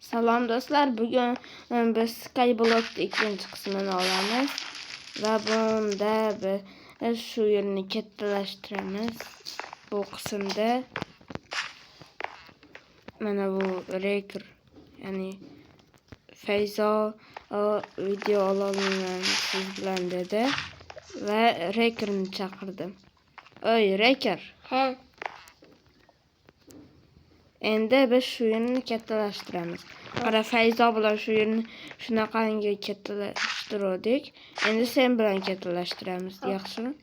Salom do'stlar, bugun biz Skyblock ikkinchi qismini olamiz va bunda biz shu yerni kattalashtiramiz. Bu qismda mana bu Raker, ya'ni Fayzo video olaman siz bilan dedi va Rakerni chaqirdim. Oy Raker. He. Endi biz shu yerni kattalashtiramiz. Qara Fayzo bilan shu yerni shunaqangi kattalashtirdik. Endi sen bilan kattalashtiramiz, yaxshimi?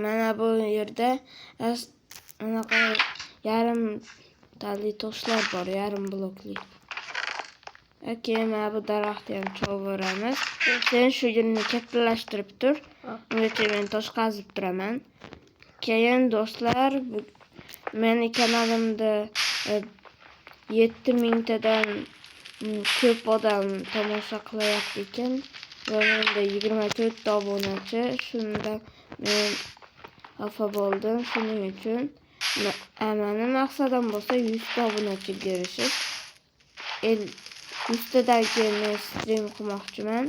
Mana bu yerda anaqa yarim tali toshlar bor, yarim blokli. Okey, mana bu daraxtni ham cho'voramiz. Sen shu yerni kattalashtirib tur. Ungacha men tosh qazib turaman. Keyin do'stlar, meni kanalimda 7000 tadan ko'p odam tomosha qilyapti ekan. Va menda 24 ta obunachi. Shunda men xafa bo'ldim. Shuning uchun meni maqsadim bo'lsa 100 ta obunachiga erishish. 100 tadagi men stream qilmoqchiman.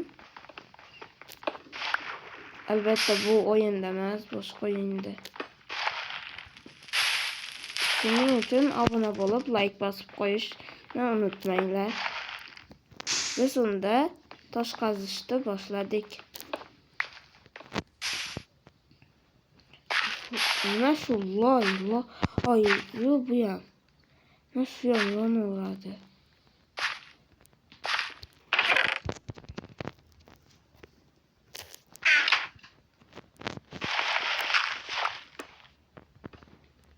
Albatta bu o'yinda emas, boshqa o'yinda. Shuning uchun obuna bo'lib, like bosib qo'yishni unutmanglar. Biz unda tosh qazishni boshladik. Nima shu loy, oy, yo'q bu ham. Mana shu ham yonaveradi.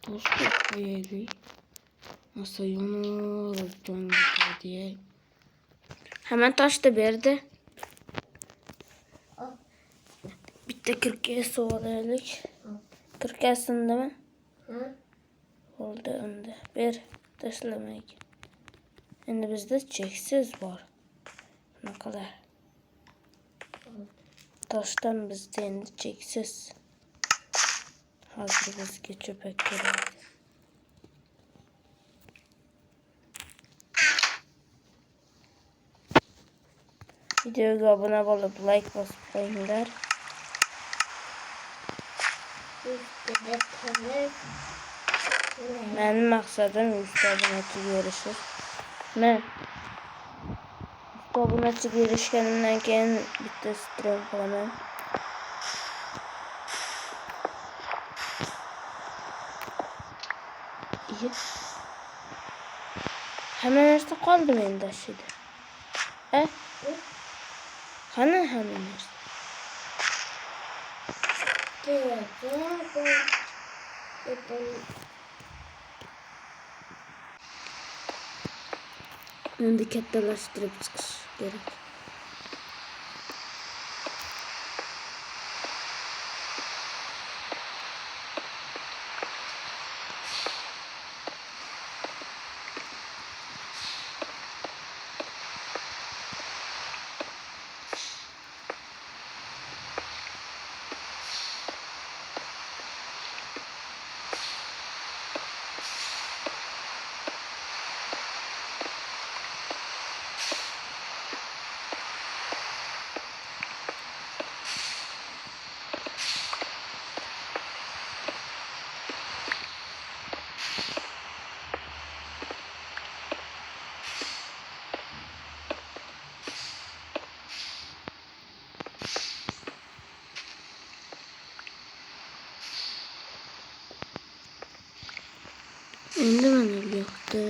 Tosh qo'yaylik. Nasıl yonaveradi diye. Hemen toshni berdi. Bitta kirkka so'raylik. Kirkasindami? Oldu endi. Ber, tashlamayga. Endi bizda cheksiz bor. Nima qilay? Toshdan bizda endi cheksiz. Hozir bizga cho'pak kerak. Videoga obuna bo'lib, like bosib qo'yinglar. Mening maqsadim 100 ta obunachiga erishish. Men 100 ta obunachiga erishganimdan keyin bitta stream qilaman. Hamma narsa qoldi menda shida. Qani hamma narsa? Endi kattalashtirib chiqish kerak. Endi mana bu yoqda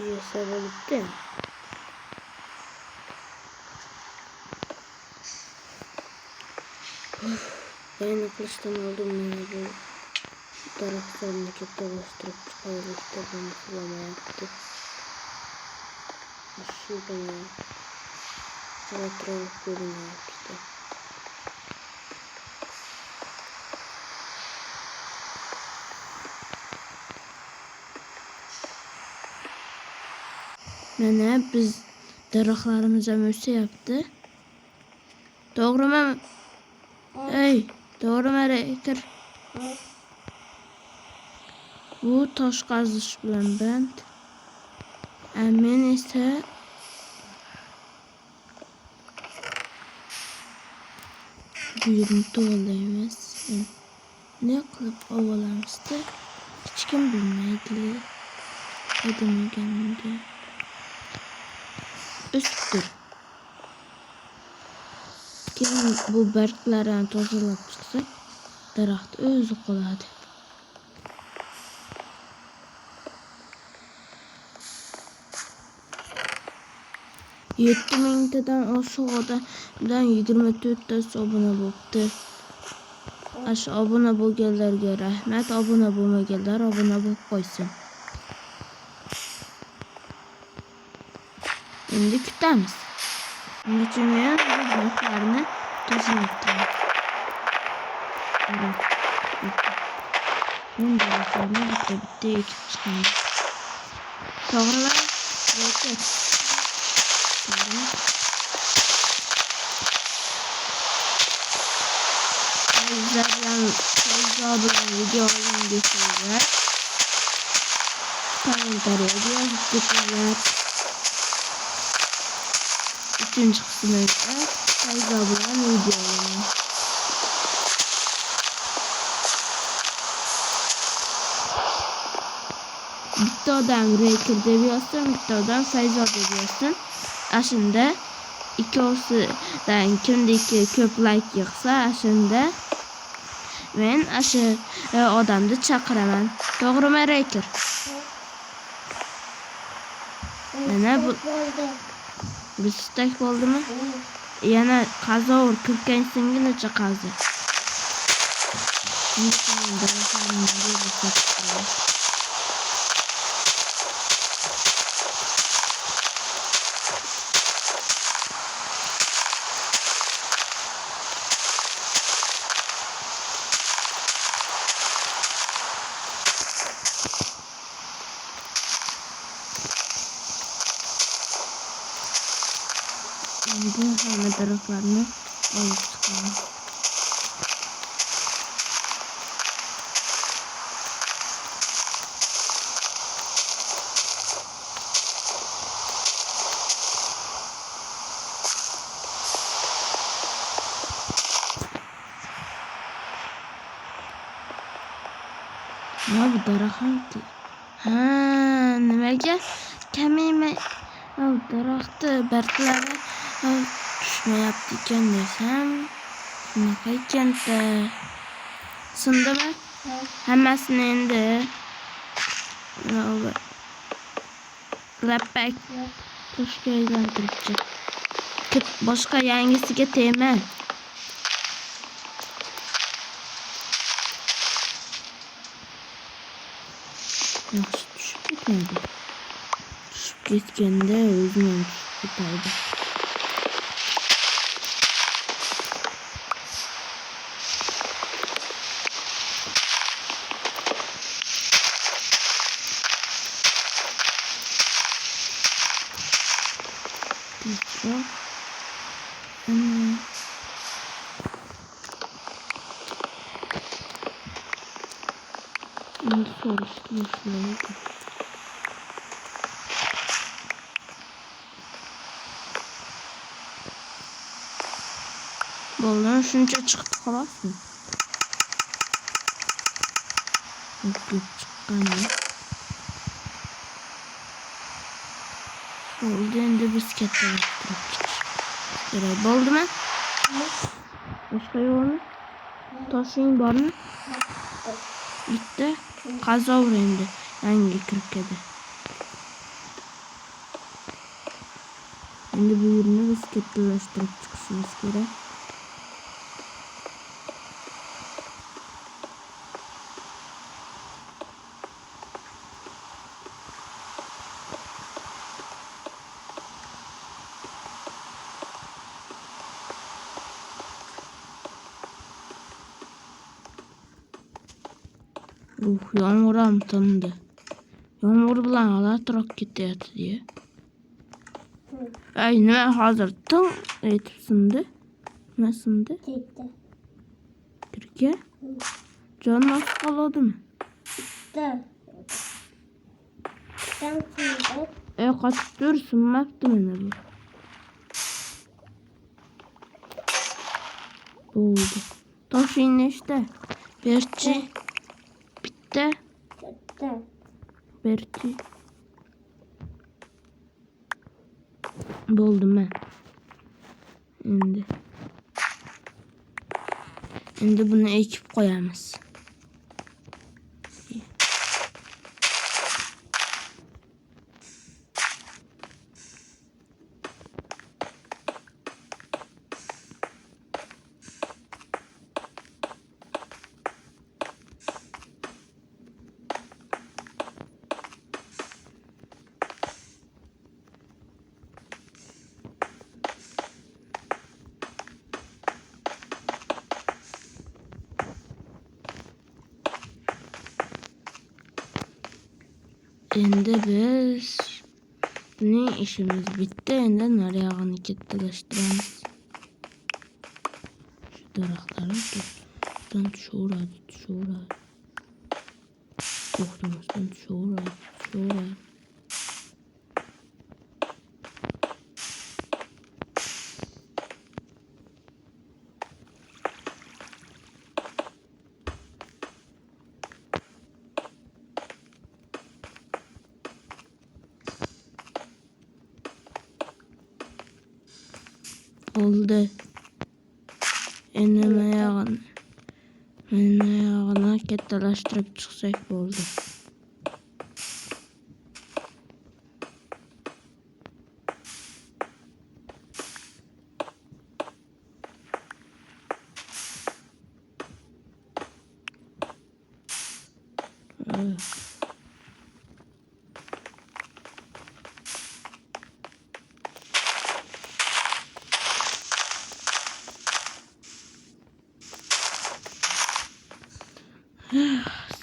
yesa bo'libdi. Yayını kılıçtan aldım beni bu taraflarını kattalashtirib chiqarishda beni sulama yaptı. şuradan ya. Elektronik bölümü işte. Nene biz daraxtlarımıza möse yaptı. Doğru mu? Ey, doğru mu Rekir? Bu taş qazış bilen ben. Əmin ise buyurdu olayımız. Ne kılıp ovalamıştı? Hiç kim bilmeydi. Adını gelmedi. Üsttür. Kim bu berklerden tozalap çıksa daraxt özü qoladı. Yetti mingtadan oşuq odadan 24 tas abone boptu. Aş abone bo'lganlarga rahmat, abone bo'lmaganlar abone bo'lib qo'ysin. Endi kutamiz. Bunun için men bu bloklarni tozalab men bloklarni bitta ekib chiqaman. To'g'rimi? Lekin Feyza bilan video olingesizler. Komentariyga yozib ketinglar. Üçüncü kısmında Feyza bilan video olaman. Bitta odam Rekir deb yozsin, bitta odam Feyza deb yozsin. Aşında ikisidan kimdiki ko'p like yig'sa, aşında men aşı odamni chaqiraman. To'g'rimi Rekir? Mana bu istak bo'ldimi? Yana qazovur kirgansinga necha qazi. Bu hamle taraflarını alıp çıkalım. Ya bu daraxtın ki. Ha, nimaga kamime daraxtı barglari düşmeyapti ekan desam, shunaqa ekan-da. Sindimi? Hammasini endi lappak toshga aylantiribdi. Boshqa yangisiga tegma. Yaxshi tushib ketmadi. Tushib ketganda o'zim ham tushib ketardi. Şimdi soruşturmuşlar. Boldan şunca çıktı kalas mı? Yok çıkan ya. Oldu endi bisikletle yaptırıp çıkış. Boldu mu? Başka yol mu? Taşın var mı? Bitti. Kaza endi. Yangi kirkedi. Endi bu yerini bisikletlashtirib chiqishimiz kerak. Yağmuram tındı. Yağmur bilan alatırak ketýär diye. Ay nime hazır tın etip sındı. Ne sındı? Türkiye. Can nasıl kaladı mı? Kaçıp dursun maptı mene bu. Oldu. Taş iğne işte. Berçi. Bitti. Berçi. Buldum ben. Şimdi bunu ekip koyamaz. Endi biz ne işimiz bitti. Endi narayağını kettileştiremiz. Şu daraxtları tutdan düşüyorlar. Toxtumuzdan düşüyorlar. Oldu. Endi ayağına kettileştirip çıksak oldu.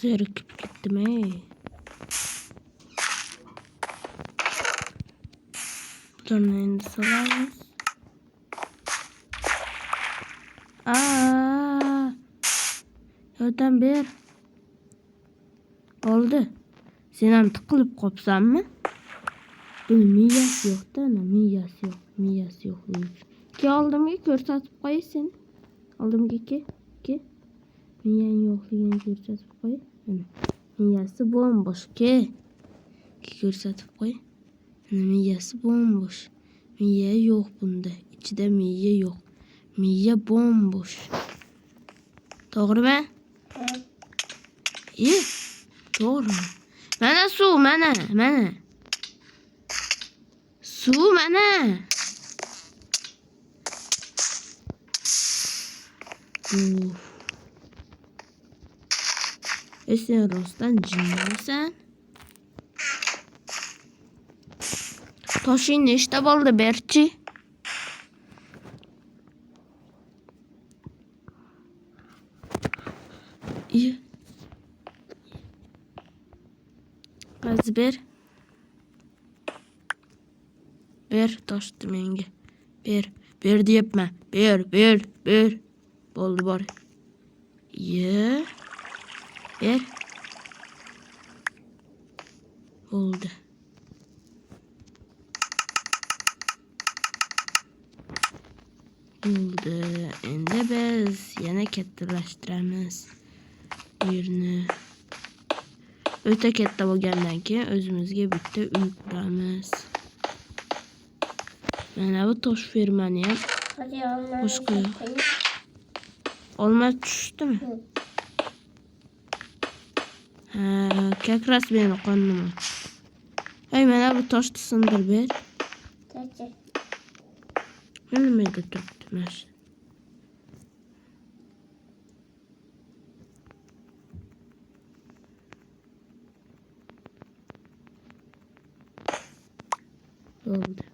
Zerikip gittim ey. Buradan endi salarız. Yordam ber. Oldu. Sen tıkılıp kopsan mı? Bunun miyası yok da ana. Miyası yok. Ki aldım ki görsatıp koy seni. Aldım ki. Miyan yok diye görsatıp koy. Ana. Miyası bomboş ki. Görsatıp koy. Ana miyası bomboş. Miye yok bunda. İçinde miye yok. Miye bomboş. Doğru mu? İyi. Doğru. Mene su, mene. Su, mene. Sen Rostan cinlersen. Taşın işte oldu Berçi. İyi. Az ber taştı menge. Ber diyepme. Ber. Oldu bari. Ye. Ber. Oldu. Endi biz yana kettileştiremiz. Birini. Öte katta bo'lgandan keyin o'zimizga bitta uy quramiz. Mana bu tosh fermani ham boshqa olma tushdimi? Как раз meni qonim. Ay mana bu toshni sindir ber. Nimaga turibdi mana? Oldu.